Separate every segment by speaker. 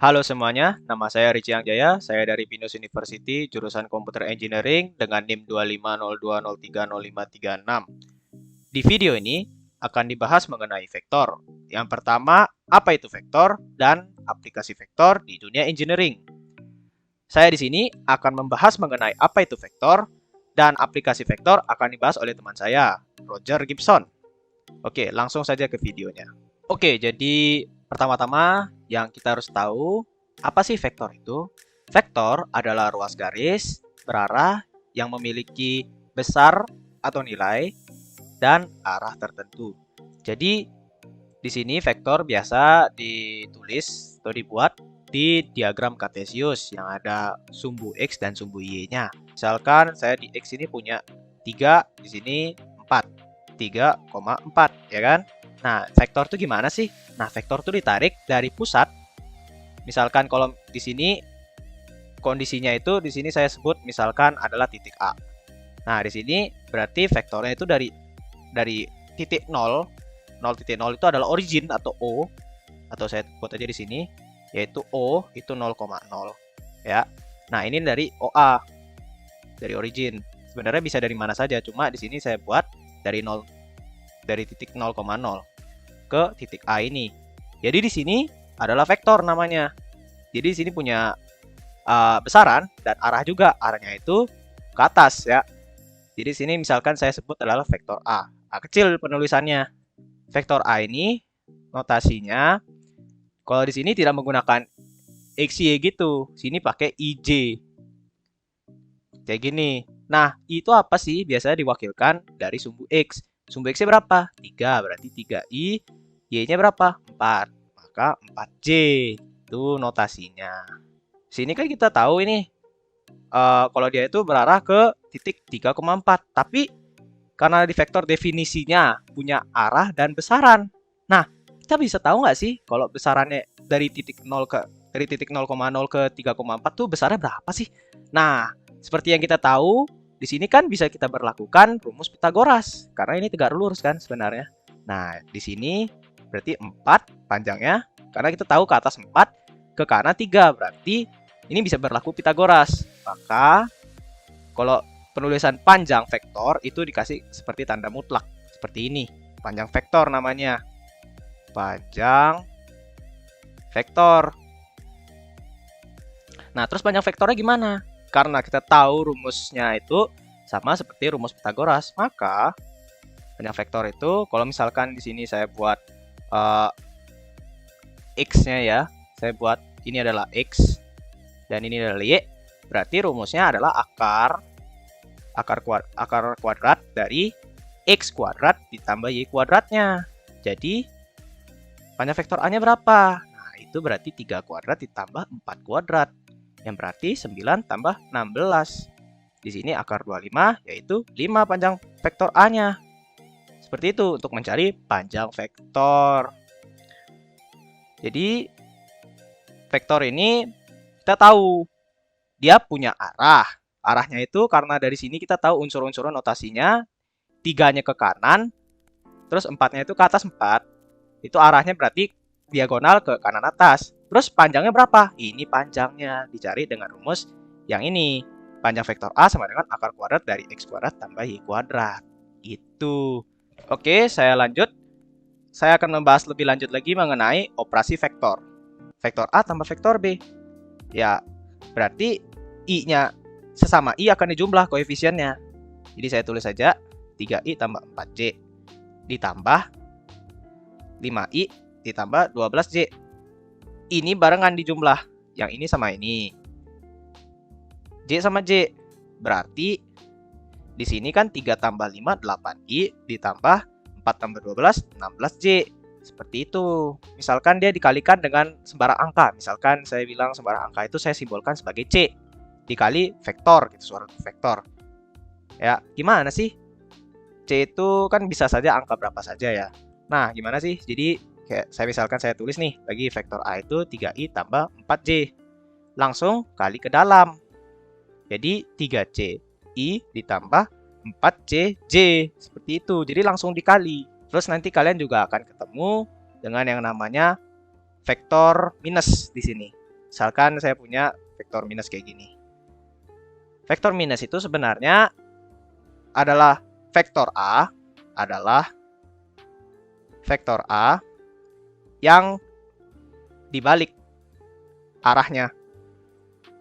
Speaker 1: Halo semuanya, nama saya Rici Angjaya, saya dari Binus University, jurusan Computer Engineering dengan NIM 25020305336. Di video ini akan dibahas mengenai vektor. Yang pertama, apa itu vektor dan aplikasi vektor di dunia engineering. Saya di sini akan membahas mengenai apa itu vektor dan aplikasi vektor akan dibahas oleh teman saya, Roger Gibson. Oke, langsung saja ke videonya. Oke, jadi pertama-tama yang kita harus tahu, apa sih vektor itu? Vektor adalah ruas garis berarah yang memiliki besar atau nilai dan arah tertentu. Jadi di sini vektor biasa ditulis atau dibuat di diagram kartesius yang ada sumbu X dan sumbu Y-nya. Misalkan saya di X ini punya 3, di sini 4. 3,4 ya kan? Nah, vektor itu gimana sih? Nah, vektor itu ditarik dari pusat. Misalkan kalau di sini kondisinya itu di sini saya sebut misalkan adalah titik A. Nah, di sini berarti vektornya itu dari titik 0. 0,0 itu adalah origin atau O, atau saya buat aja di sini yaitu O itu 0,0 ya. Nah, ini dari OA, dari origin. Sebenarnya bisa dari mana saja, cuma di sini saya buat dari 0, dari titik 0,0 ke titik A ini. Jadi di sini adalah vektor namanya. Jadi di sini punya besaran dan arah juga. Arahnya itu ke atas ya. Jadi di sini misalkan saya sebut adalah vektor A. A kecil penulisannya. Vektor A ini notasinya kalau di sini tidak menggunakan XY gitu. Sini pakai IJ. Kayak gini. Nah, itu apa sih? Biasanya diwakilkan dari sumbu X. Sumbu X-nya berapa? 3, berarti 3I. Y-nya berapa? 4. Maka 4J. Itu notasinya. Sini kan kita tahu ini. Kalau dia itu berarah ke titik 3,4. Tapi karena di vektor definisinya punya arah dan besaran. Nah, kita bisa tahu nggak sih kalau besarannya dari titik 0 ke 3,4 tuh besarnya berapa sih? Nah, seperti yang kita tahu, di sini kan bisa kita berlakukan rumus Pitagoras karena ini tegak lurus kan sebenarnya. Nah, di sini berarti 4 panjangnya karena kita tahu ke atas 4, ke kanan 3, berarti ini bisa berlaku Pitagoras. Maka kalau penulisan panjang vektor itu dikasih seperti tanda mutlak seperti ini. Panjang vektor namanya. Panjang vektor. Nah, terus panjang vektornya gimana? Karena kita tahu rumusnya itu sama seperti rumus Pitagoras, maka panjang vektor itu kalau misalkan di sini saya buat X-nya ya, saya buat ini adalah X dan ini adalah Y, berarti rumusnya adalah akar kuadrat dari X kuadrat ditambah Y kuadratnya. Jadi panjang vektor A-nya berapa? Nah, itu berarti 3 kuadrat ditambah 4 kuadrat. Yang berarti 9 tambah 16. Di sini akar 25 yaitu 5 panjang vektor A-nya. Seperti itu untuk mencari panjang vektor. Jadi vektor ini kita tahu dia punya arah. Arahnya itu karena dari sini kita tahu unsur-unsur notasinya. 3-nya ke kanan, terus 4-nya itu ke atas 4. Itu arahnya berarti diagonal ke kanan atas. Terus panjangnya berapa? Ini panjangnya dicari dengan rumus yang ini. Panjang vektor A sama dengan akar kuadrat dari X kuadrat tambah Y kuadrat. Itu. Oke, saya lanjut. Saya akan membahas lebih lanjut lagi mengenai operasi vektor. Vektor A tambah vektor B. Ya, berarti I-nya sesama I akan dijumlah koefisiennya. Jadi saya tulis saja 3I tambah 4J ditambah 5I ditambah 12J. Ini barengan di jumlah. Yang ini sama ini. J sama J. Berarti di sini kan 3 tambah 5 8I ditambah 4 tambah 12 16J. Seperti itu. Misalkan dia dikalikan dengan sembarang angka. Misalkan saya bilang sembarang angka itu saya simbolkan sebagai C dikali vektor gitu, suatu vektor. Ya, gimana sih? C itu kan bisa saja angka berapa saja ya. Nah, gimana sih? Jadi kayak saya tulis nih, bagi vektor A itu 3I tambah 4J. Langsung kali ke dalam. Jadi 3C I ditambah 4C J. Seperti itu. Jadi langsung dikali. Terus nanti kalian juga akan ketemu dengan yang namanya vektor minus di sini. Misalkan saya punya vektor minus kayak gini. Vektor minus itu sebenarnya adalah vektor A yang dibalik arahnya.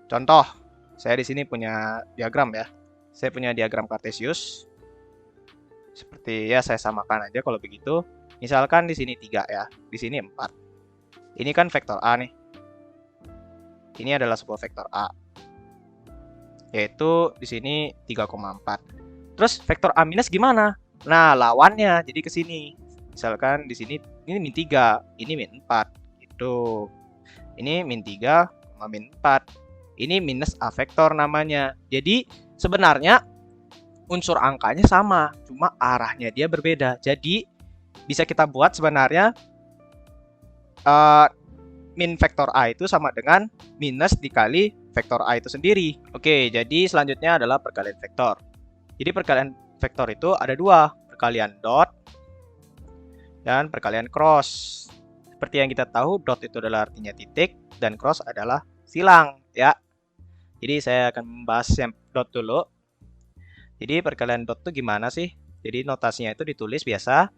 Speaker 1: Contoh, saya di sini punya diagram ya. Saya punya diagram Cartesius. Seperti ya saya samakan aja kalau begitu. Misalkan di sini 3 ya, di sini 4. Ini kan vektor A nih. Ini adalah sebuah vektor A. Yaitu di sini 3,4. Terus vektor A minus gimana? Nah, lawannya jadi ke sini. Misalkan di sini ini min 3, ini min 4 gitu. Ini min 3, min 4. Ini minus A vektor namanya. Jadi sebenarnya unsur angkanya sama, cuma arahnya dia berbeda. Jadi bisa kita buat sebenarnya min vektor A itu sama dengan minus dikali vektor A itu sendiri. Oke, jadi selanjutnya adalah perkalian vektor. Jadi perkalian vektor itu ada dua, perkalian dot dan perkalian cross. Seperti yang kita tahu, dot itu adalah artinya titik dan cross adalah silang ya. Jadi saya akan membahas yang dot dulu. Jadi perkalian dot itu gimana sih? Jadi notasinya itu ditulis biasa.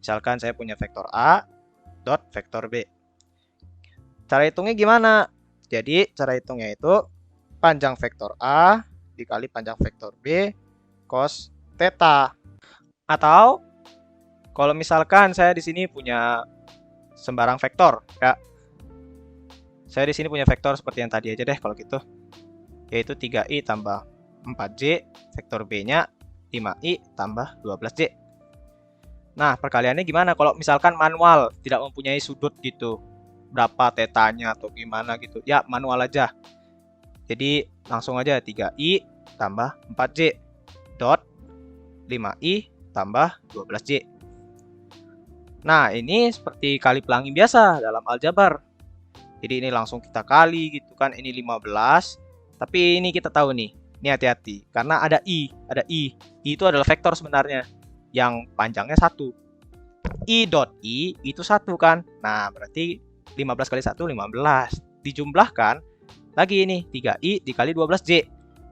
Speaker 1: Misalkan saya punya vektor A dot vektor B. Cara hitungnya gimana? Jadi cara hitungnya itu panjang vektor A dikali panjang vektor B cos theta. Atau kalau misalkan saya di sini punya sembarang vektor ya. Saya di sini punya vektor seperti yang tadi aja deh kalau gitu. Yaitu 3i tambah 4j, vektor B-nya 5i tambah 12j. Nah, perkaliannya gimana? Kalau misalkan manual, tidak mempunyai sudut gitu, berapa tetanya atau gimana gitu, ya manual aja. Jadi langsung aja 3i tambah 4j dot 5i tambah 12j. Nah, ini seperti kali pelangi biasa dalam aljabar. Jadi ini langsung kita kali gitu kan, ini 15. Tapi ini kita tahu nih, ini hati-hati karena ada i. I itu adalah vektor sebenarnya yang panjangnya 1. I dot i itu 1 kan. Nah, berarti 15 kali 1 15. Dijumlahkan lagi ini 3i dikali 12j.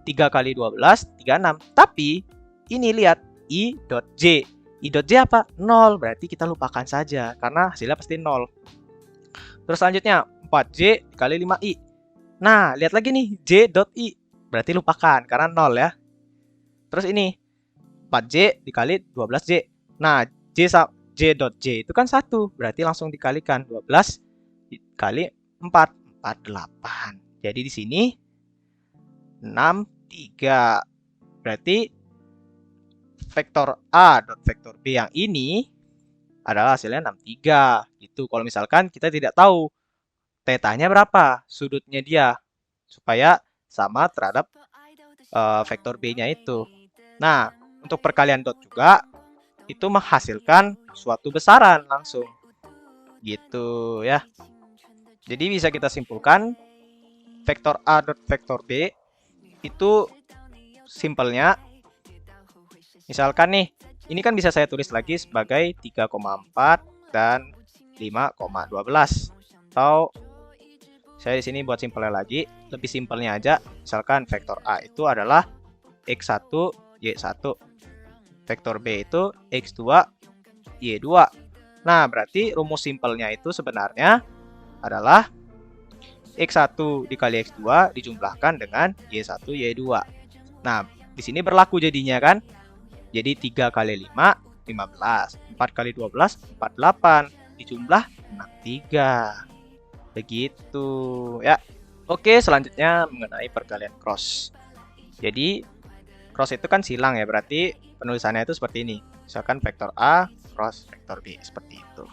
Speaker 1: 3 kali 12 36. Tapi ini lihat i dot j. I dot j apa? 0. Berarti kita lupakan saja karena hasilnya pasti 0. Terus selanjutnya 4j dikali 5i. Nah, lihat lagi nih, j.i. Berarti lupakan, karena 0 ya. Terus ini, 4j dikali 12j. Nah, j.j itu kan 1. Berarti langsung dikalikan. 12 dikali 4. 48. Jadi di sini, 63. Berarti, vektor A dot vektor B yang ini adalah hasilnya 63. Gitu. Kalau misalkan kita tidak tahu tetanya berapa, sudutnya dia, supaya sama terhadap vektor B-nya itu. Nah, untuk perkalian dot juga, itu menghasilkan suatu besaran langsung. Gitu ya. Jadi bisa kita simpulkan, vektor A dot vektor B, itu simpelnya, misalkan nih, ini kan bisa saya tulis lagi sebagai 3,4 dan 5,12. Atau saya di sini buat simpelnya lagi, lebih simpelnya aja. Misalkan vektor A itu adalah x1, y1. Vektor B itu x2, y2. Nah, berarti rumus simpelnya itu sebenarnya adalah x1 dikali x2 dijumlahkan dengan y1, y2. Nah, di sini berlaku jadinya kan. Jadi 3 kali 5, 15. 4 kali 12, 48. Dijumlah 63. Begitu ya. Oke, selanjutnya mengenai perkalian cross. Jadi cross itu kan silang ya, berarti penulisannya itu seperti ini. Misalkan vektor A cross vektor B seperti itu.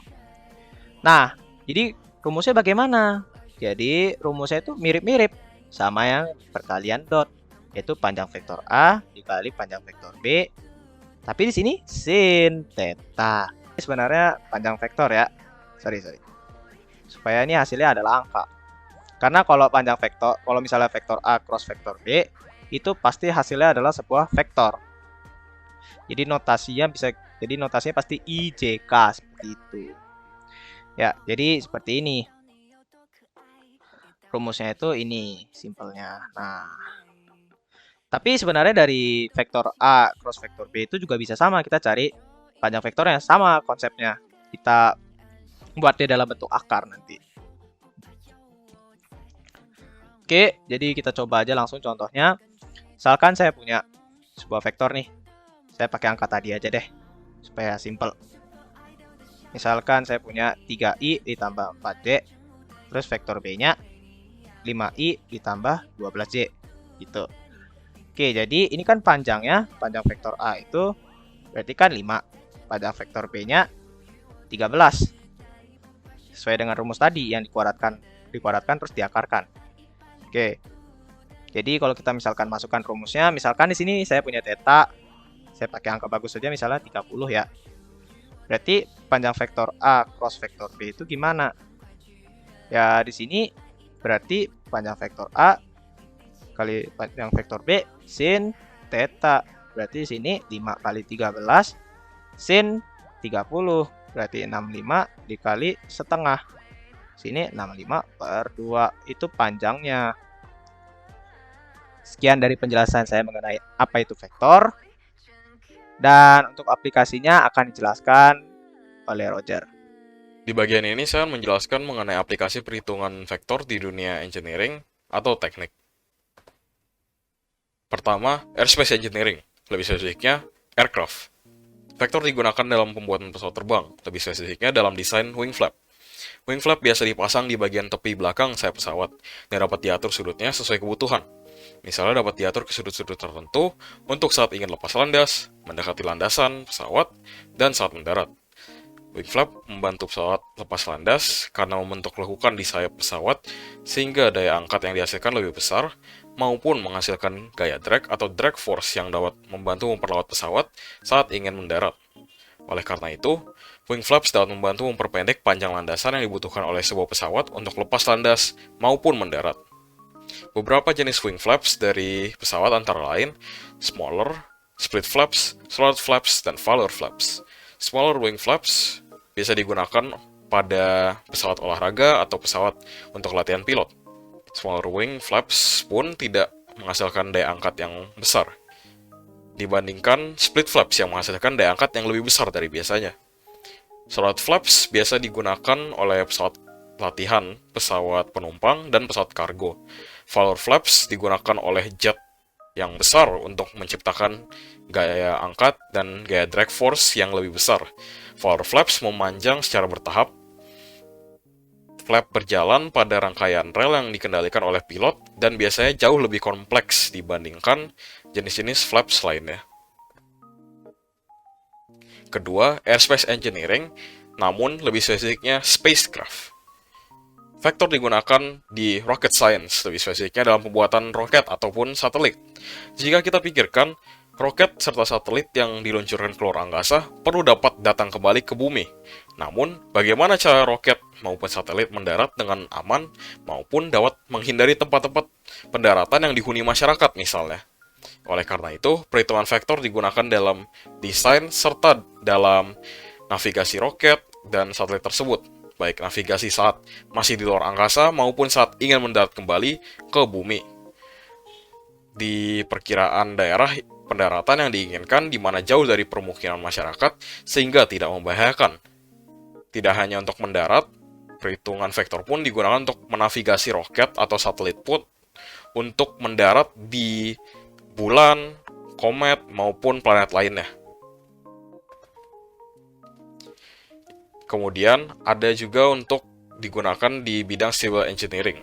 Speaker 1: Nah, jadi rumusnya bagaimana? Jadi rumusnya itu mirip-mirip sama yang perkalian dot, yaitu panjang vektor A dikali panjang vektor B. Tapi di sini sin theta. Ini sebenarnya panjang vektor ya. Sorry. Supaya ini hasilnya adalah angka. Karena kalau panjang vektor, kalau misalnya vektor A cross vektor B, itu pasti hasilnya adalah sebuah vektor. Jadi notasinya pasti IJK seperti itu. Ya, jadi seperti ini. rumusnya itu ini simpelnya. Nah, tapi sebenarnya dari vektor A cross vektor B itu juga bisa sama. Kita cari panjang vektornya, sama konsepnya. Kita buat dia dalam bentuk akar nanti. Oke, jadi kita coba aja langsung contohnya. Misalkan saya punya sebuah vektor nih. Saya pakai angka tadi aja deh, supaya simple. Misalkan saya punya 3i ditambah 4j, terus vektor B-nya 5i ditambah 12j, gitu. Oke, jadi ini kan panjangnya, panjang vektor A itu berarti kan 5. Panjang vektor B-nya 13. Sesuai dengan rumus tadi yang dikuadratkan terus diakarkan. Oke. Jadi kalau kita misalkan masukkan rumusnya, misalkan di sini saya punya theta, saya pakai angka bagus saja misalnya 30 ya. Berarti panjang vektor A cross vektor B itu gimana? Ya di sini berarti panjang vektor A kali panjang vektor B sin theta. Berarti di sini 5 kali 13 sin 30. Berarti 65 dikali setengah. Sini 65 per 2. Itu panjangnya. Sekian dari penjelasan saya mengenai apa itu vektor. Dan untuk aplikasinya akan dijelaskan oleh Roger.
Speaker 2: Di bagian ini saya akan menjelaskan mengenai aplikasi perhitungan vektor di dunia engineering atau teknik. Pertama, airspace engineering, lebih spesifiknya aircraft. Vektor digunakan dalam pembuatan pesawat terbang, lebih spesifiknya dalam desain wing flap. Wing flap biasa dipasang di bagian tepi belakang sayap pesawat dan dapat diatur sudutnya sesuai kebutuhan. Misalnya dapat diatur ke sudut-sudut tertentu untuk saat ingin lepas landas, mendekati landasan pesawat, dan saat mendarat. Wing flap membantu pesawat lepas landas karena membentuk lekukan di sayap pesawat sehingga daya angkat yang dihasilkan lebih besar maupun menghasilkan gaya drag atau drag force yang dapat membantu memperlambat pesawat saat ingin mendarat. Oleh karena itu, wing flaps dapat membantu memperpendek panjang landasan yang dibutuhkan oleh sebuah pesawat untuk lepas landas maupun mendarat. Beberapa jenis wing flaps dari pesawat antara lain smaller, split flaps, slotted flaps, dan failure flaps. Smaller wing flaps bisa digunakan pada pesawat olahraga atau pesawat untuk latihan pilot. Smaller wing flaps pun tidak menghasilkan daya angkat yang besar dibandingkan split flaps yang menghasilkan daya angkat yang lebih besar dari biasanya. Slotted flaps biasa digunakan oleh pesawat latihan, pesawat penumpang, dan pesawat kargo. Failure flaps digunakan oleh jet yang besar untuk menciptakan gaya angkat dan gaya drag force yang lebih besar. Failure flaps memanjang secara bertahap. Flap berjalan pada rangkaian rel yang dikendalikan oleh pilot dan biasanya jauh lebih kompleks dibandingkan jenis-jenis flaps lainnya. Kedua, airspace engineering, namun lebih spesifiknya spacecraft. Vektor digunakan di rocket science, lebih spesifiknya dalam pembuatan roket ataupun satelit. Jika kita pikirkan, roket serta satelit yang diluncurkan ke luar angkasa perlu dapat datang kembali ke bumi. Namun, bagaimana cara roket maupun satelit mendarat dengan aman maupun dapat menghindari tempat-tempat pendaratan yang dihuni masyarakat misalnya? Oleh karena itu, perhitungan vektor digunakan dalam desain serta dalam navigasi roket dan satelit tersebut, baik navigasi saat masih di luar angkasa maupun saat ingin mendarat kembali ke bumi. Di perkiraan daerah pendaratan yang diinginkan di mana jauh dari permukiman masyarakat sehingga tidak membahayakan. Tidak hanya untuk mendarat, perhitungan vektor pun digunakan untuk menavigasi roket atau satelit pun untuk mendarat di bulan, komet, maupun planet lainnya. Kemudian ada juga untuk digunakan di bidang civil engineering.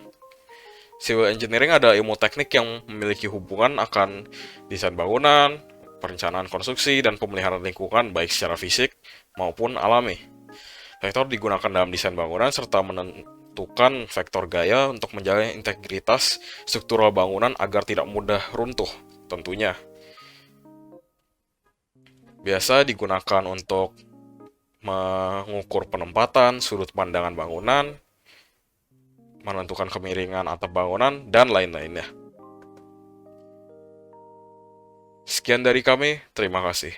Speaker 2: Civil engineering adalah ilmu teknik yang memiliki hubungan akan desain bangunan, perencanaan konstruksi, dan pemeliharaan lingkungan baik secara fisik maupun alami. Vektor digunakan dalam desain bangunan serta menentukan vektor gaya untuk menjaga integritas struktural bangunan agar tidak mudah runtuh, tentunya. Biasa digunakan untuk mengukur penempatan, sudut pandangan bangunan, menentukan kemiringan atap bangunan, dan lain-lainnya. Sekian dari kami, terima kasih.